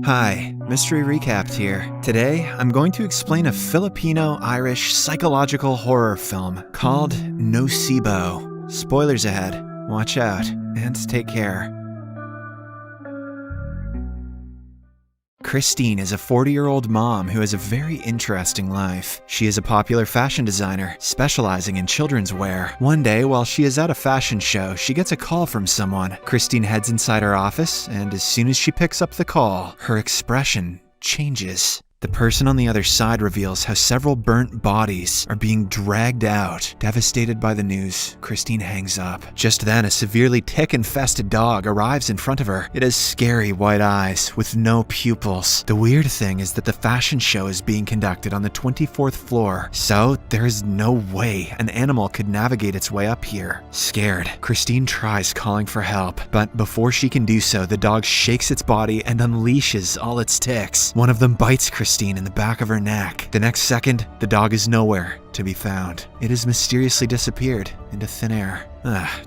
Hi, Mystery Recapped here. Today, I'm going to explain a Filipino-Irish psychological horror film called Nocebo. Spoilers ahead. Watch out, and take care. Christine is a 40-year-old mom who has a very interesting life. She is a popular fashion designer, specializing in children's wear. One day, while she is at a fashion show, she gets a call from someone. Christine heads inside her office, and as soon as she picks up the call, her expression changes. The person on the other side reveals how several burnt bodies are being dragged out. Devastated by the news, Christine hangs up. Just then, a severely tick-infested dog arrives in front of her. It has scary white eyes with no pupils. The weird thing is that the fashion show is being conducted on the 24th floor, so there is no way an animal could navigate its way up here. Scared, Christine tries calling for help, but before she can do so, the dog shakes its body and unleashes all its ticks. One of them bites Christine in the back of her neck. The next second, the dog is nowhere to be found. It has mysteriously disappeared into thin air.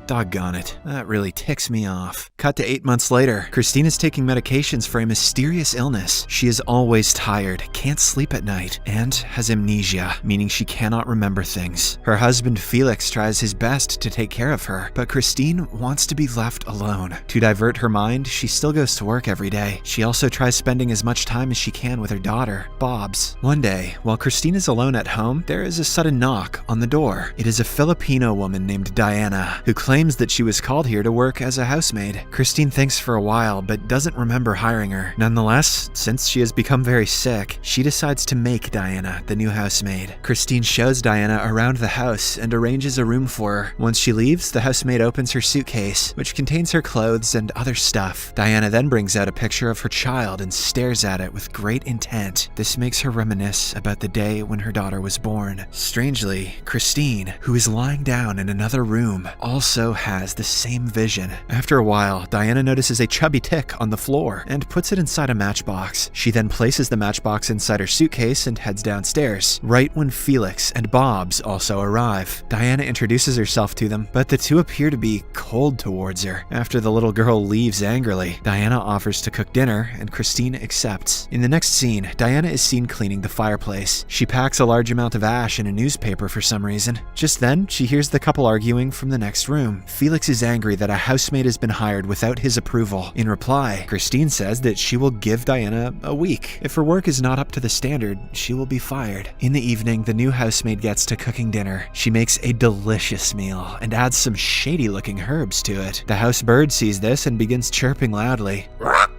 Doggone it. That really ticks me off. Cut to 8 months later, Christine is taking medications for a mysterious illness. She is always tired, can't sleep at night, and has amnesia, meaning she cannot remember things. Her husband Felix tries his best to take care of her, but Christine wants to be left alone. To divert her mind, she still goes to work every day. She also tries spending as much time as she can with her daughter, Bobs. One day, while Christine is alone at home, there is a sudden knock on the door. It is a Filipino woman named Diana, who claims that she was called here to work as a housemaid. Christine thinks for a while, but doesn't remember hiring her. Nonetheless, since she has become very sick, she decides to make Diana the new housemaid. Christine shows Diana around the house and arranges a room for her. Once she leaves, the housemaid opens her suitcase, which contains her clothes and other stuff. Diana then brings out a picture of her child and stares at it with great intent. This makes her reminisce about the day when her daughter was born. Strangely, Christine, who is lying down in another room, also has the same vision. After a while, Diana notices a chubby tick on the floor and puts it inside a matchbox. She then places the matchbox inside her suitcase and heads downstairs, right when Felix and Bobs also arrive. Diana introduces herself to them, but the two appear to be cold towards her. After the little girl leaves angrily, Diana offers to cook dinner, and Christine accepts. In the next scene, Diana is seen cleaning the fireplace. She packs a large amount of ash in a newspaper for some reason. Just then, she hears the couple arguing from the next room. Felix is angry that a housemaid has been hired without his approval. In reply, Christine says that she will give Diana a week. If her work is not up to the standard, she will be fired. In the evening, the new housemaid gets to cooking dinner. She makes a delicious meal and adds some shady-looking herbs to it. The house bird sees this and begins chirping loudly.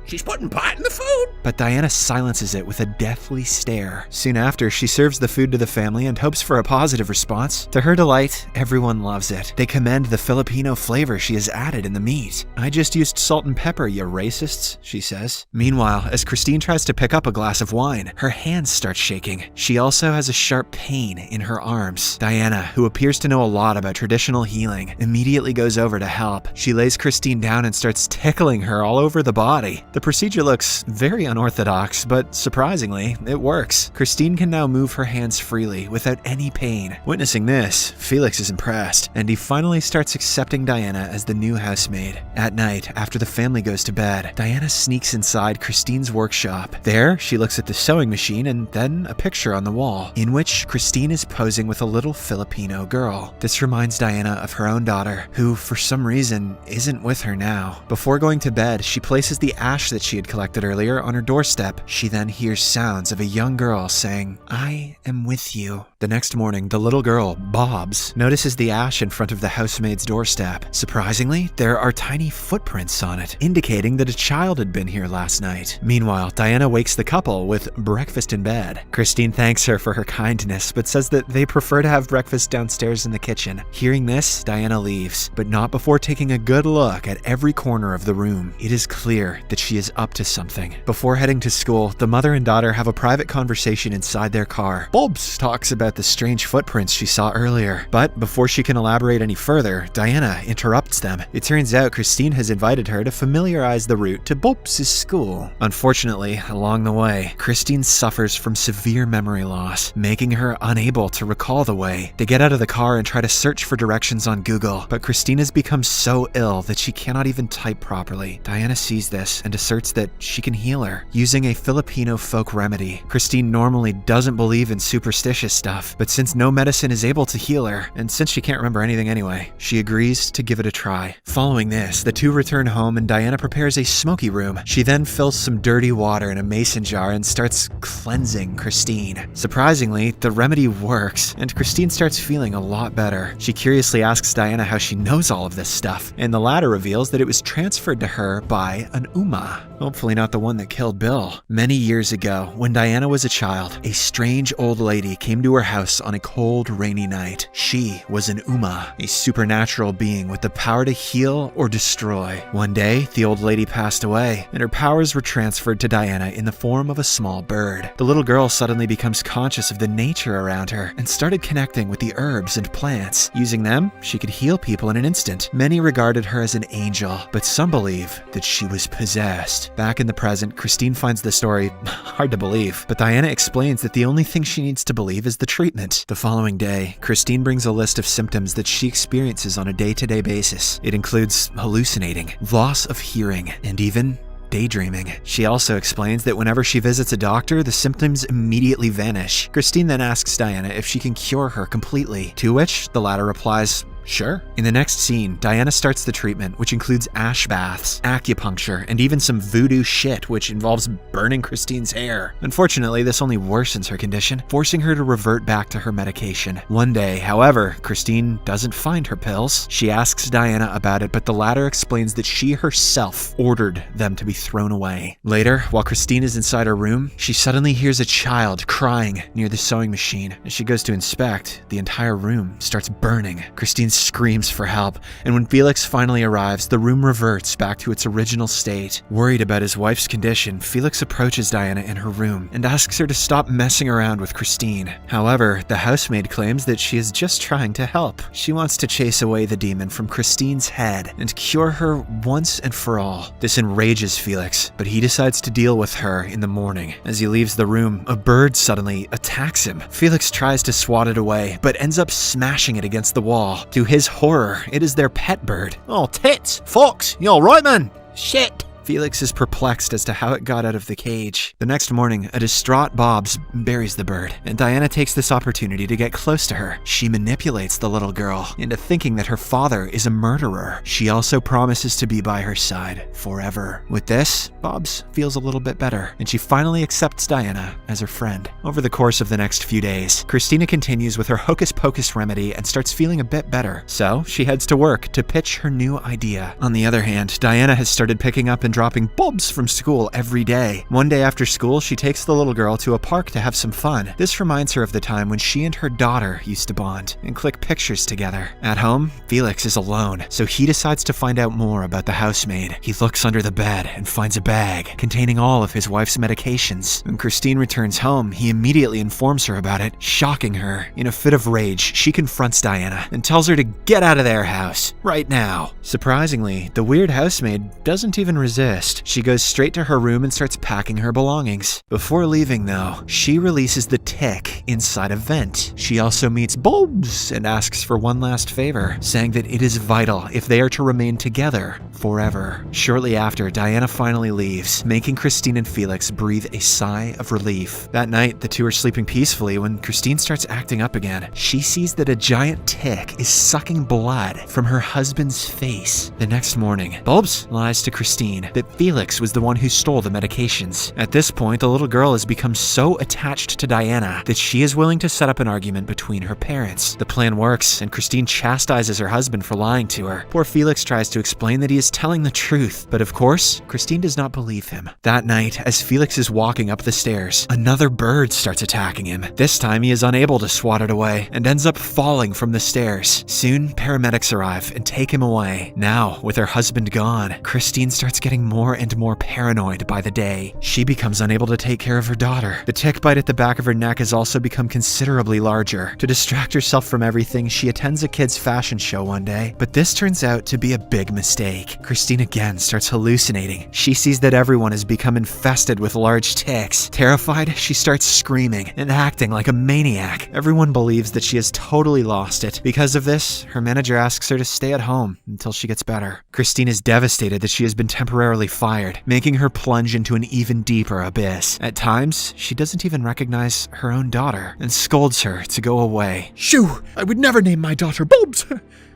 She's putting pot in the food! But Diana silences it with a deathly stare. Soon after, she serves the food to the family and hopes for a positive response. To her delight, everyone loves it. They commend the Filipino flavor she has added in the meat. "I just used salt and pepper, you racists," she says. Meanwhile, as Christine tries to pick up a glass of wine, her hands start shaking. She also has a sharp pain in her arms. Diana, who appears to know a lot about traditional healing, immediately goes over to help. She lays Christine down and starts tickling her all over the body. The procedure looks very unorthodox, but surprisingly, it works. Christine can now move her hands freely without any pain. Witnessing this, Felix is impressed, and he finally starts accepting Diana as the new housemaid. At night, after the family goes to bed, Diana sneaks inside Christine's workshop. There, she looks at the sewing machine and then a picture on the wall, in which Christine is posing with a little Filipino girl. This reminds Diana of her own daughter, who, for some reason, isn't with her now. Before going to bed, she places the ash that she had collected earlier on her doorstep. She then hears sounds of a young girl saying, "I am with you." The next morning, the little girl, Bobs, notices the ash in front of the housemaid's doorstep. Surprisingly, there are tiny footprints on it, indicating that a child had been here last night. Meanwhile, Diana wakes the couple with breakfast in bed. Christine thanks her for her kindness, but says that they prefer to have breakfast downstairs in the kitchen. Hearing this, Diana leaves, but not before taking a good look at every corner of the room. It is clear that she is up to something. Before heading to school, the mother and daughter have a private conversation inside their car. Bobs talks about the strange footprints she saw earlier, but before she can elaborate any further, Diana interrupts them. It turns out Christine has invited her to familiarize the route to Bobs' school. Unfortunately, along the way, Christine suffers from severe memory loss, making her unable to recall the way. They get out of the car and try to search for directions on Google, but Christine has become so ill that she cannot even type properly. Diana sees this and asserts that she can heal her using a Filipino folk remedy. Christine normally doesn't believe in superstitious stuff, but since no medicine is able to heal her, and since she can't remember anything anyway, she agrees to give it a try. Following this, the two return home and Diana prepares a smoky room. She then fills some dirty water in a mason jar and starts cleansing Christine. Surprisingly, the remedy works, and Christine starts feeling a lot better. She curiously asks Diana how she knows all of this stuff, and the latter reveals that it was transferred to her by an Uma. Hopefully not the one that killed Bill. Many years ago, when Diana was a child, a strange old lady came to her house on a cold, rainy night. She was an Uma, a supernatural being with the power to heal or destroy. One day, the old lady passed away, and her powers were transferred to Diana in the form of a small bird. The little girl suddenly becomes conscious of the nature around her and started connecting with the herbs and plants. Using them, she could heal people in an instant. Many regarded her as an angel, but some believe that she was possessed. Back in the present, Christine finds the story hard to believe, but Diana explains that the only thing she needs to believe is the treatment. The following day, Christine brings a list of symptoms that she experiences on a day-to-day basis. It includes hallucinating, loss of hearing, and even daydreaming. She also explains that whenever she visits a doctor, the symptoms immediately vanish. Christine then asks Diana if she can cure her completely, to which the latter replies, "Sure." In the next scene, Diana starts the treatment, which includes ash baths, acupuncture, and even some voodoo shit, which involves burning Christine's hair. Unfortunately, this only worsens her condition, forcing her to revert back to her medication. One day, however, Christine doesn't find her pills. She asks Diana about it, but the latter explains that she herself ordered them to be thrown away. Later, while Christine is inside her room, she suddenly hears a child crying near the sewing machine. As she goes to inspect, the entire room starts burning. Christine screams for help, and when Felix finally arrives, the room reverts back to its original state. Worried about his wife's condition, Felix approaches Diana in her room and asks her to stop messing around with Christine. However, the housemaid claims that she is just trying to help. She wants to chase away the demon from Christine's head and cure her once and for all. This enrages Felix, but he decides to deal with her in the morning. As he leaves the room, a bird suddenly attacks him. Felix tries to swat it away, but ends up smashing it against the wall. To his horror, it is their pet bird. Oh, tits! Fox, you alright, man? Shit! Felix is perplexed as to how it got out of the cage. The next morning, a distraught Bobs buries the bird, and Diana takes this opportunity to get close to her. She manipulates the little girl into thinking that her father is a murderer. She also promises to be by her side forever. With this, Bobs feels a little bit better, and she finally accepts Diana as her friend. Over the course of the next few days, Christina continues with her hocus-pocus remedy and starts feeling a bit better. So, she heads to work to pitch her new idea. On the other hand, Diana has started picking up and dropping Bobs from school every day. One day after school, she takes the little girl to a park to have some fun. This reminds her of the time when she and her daughter used to bond and click pictures together. At home, Felix is alone, so he decides to find out more about the housemaid. He looks under the bed and finds a bag containing all of his wife's medications. When Christine returns home, he immediately informs her about it, shocking her. In a fit of rage, she confronts Diana and tells her to get out of their house right now. Surprisingly, the weird housemaid doesn't even resist. She goes straight to her room and starts packing her belongings. Before leaving, though, she releases the tick inside a vent. She also meets Bobs and asks for one last favor, saying that it is vital if they are to remain together forever. Shortly after, Diana finally leaves, making Christine and Felix breathe a sigh of relief. That night, the two are sleeping peacefully when Christine starts acting up again. She sees that a giant tick is sucking blood from her husband's face. The next morning, Bobs lies to Christine that Felix was the one who stole the medications. At this point, the little girl has become so attached to Diana that she is willing to set up an argument between her parents. The plan works, and Christine chastises her husband for lying to her. Poor Felix tries to explain that he is telling the truth, but of course, Christine does not believe him. That night, as Felix is walking up the stairs, another bird starts attacking him. This time, he is unable to swat it away and ends up falling from the stairs. Soon, paramedics arrive and take him away. Now, with her husband gone, Christine starts getting more and more paranoid by the day. She becomes unable to take care of her daughter. The tick bite at the back of her neck has also become considerably larger. To distract herself from everything, she attends a kid's fashion show one day, but this turns out to be a big mistake. Christine again starts hallucinating. She sees that everyone has become infested with large ticks. Terrified, she starts screaming and acting like a maniac. Everyone believes that she has totally lost it. Because of this, her manager asks her to stay at home until she gets better. Christine is devastated that she has been temporarily temporarily fired, making her plunge into an even deeper abyss. At times, she doesn't even recognize her own daughter and scolds her to go away. Shoo! I would never name my daughter Bobs.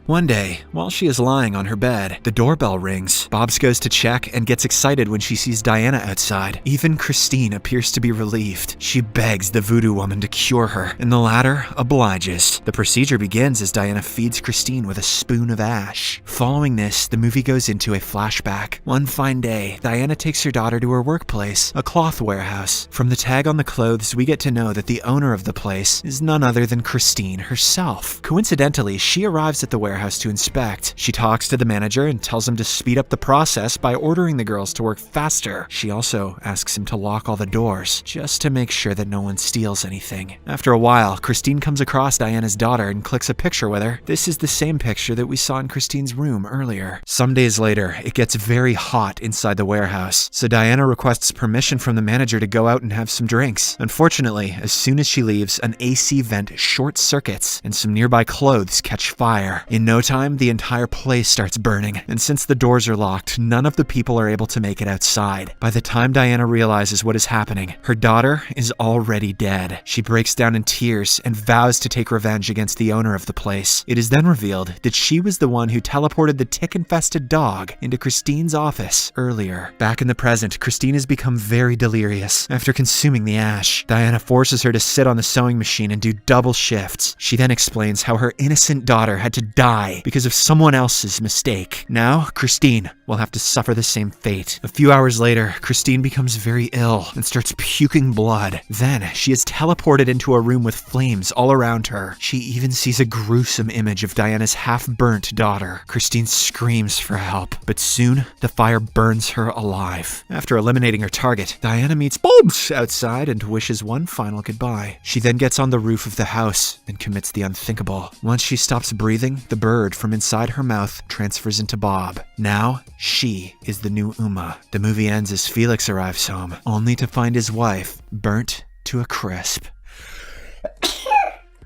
One day, while she is lying on her bed, the doorbell rings. Bobs goes to check and gets excited when she sees Diana outside. Even Christine appears to be relieved. She begs the voodoo woman to cure her, and the latter obliges. The procedure begins as Diana feeds Christine with a spoon of ash. Following this, the movie goes into a flashback. One fine day, Diana takes her daughter to her workplace, a cloth warehouse. From the tag on the clothes, we get to know that the owner of the place is none other than Christine herself. Coincidentally, she arrives at the warehouse to inspect. She talks to the manager and tells him to speed up the process by ordering the girls to work faster. She also asks him to lock all the doors, just to make sure that no one steals anything. After a while, Christine comes across Diana's daughter and clicks a picture with her. This is the same picture that we saw in Christine's room earlier. Some days later, it gets very hot inside the warehouse, so Diana requests permission from the manager to go out and have some drinks. Unfortunately, as soon as she leaves, an AC vent short circuits and some nearby clothes catch fire. In no time, the entire place starts burning, and since the doors are locked, none of the people are able to make it outside. By the time Diana realizes what is happening, her daughter is already dead. She breaks down in tears and vows to take revenge against the owner of the place. It is then revealed that she was the one who teleported the tick-infested dog into Christine's office earlier. Back in the present, Christine has become very delirious after consuming the ash. Diana forces her to sit on the sewing machine and do double shifts. She then explains how her innocent daughter had to die because of someone else's mistake. Now, Christine will have to suffer the same fate. A few hours later, Christine becomes very ill and starts puking blood. Then, she is teleported into a room with flames all around her. She even sees a gruesome image of Diana's half-burnt daughter. Christine screams for help, but soon, the fire burns her alive. After eliminating her target, Diana meets Bobs outside and wishes one final goodbye. She then gets on the roof of the house and commits the unthinkable. Once she stops breathing, the bird from inside her mouth transfers into Bob. Now, she is the new Uma. The movie ends as Felix arrives home, only to find his wife burnt to a crisp.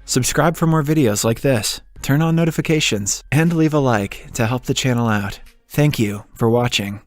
Subscribe for more videos like this, turn on notifications, and leave a like to help the channel out. Thank you for watching.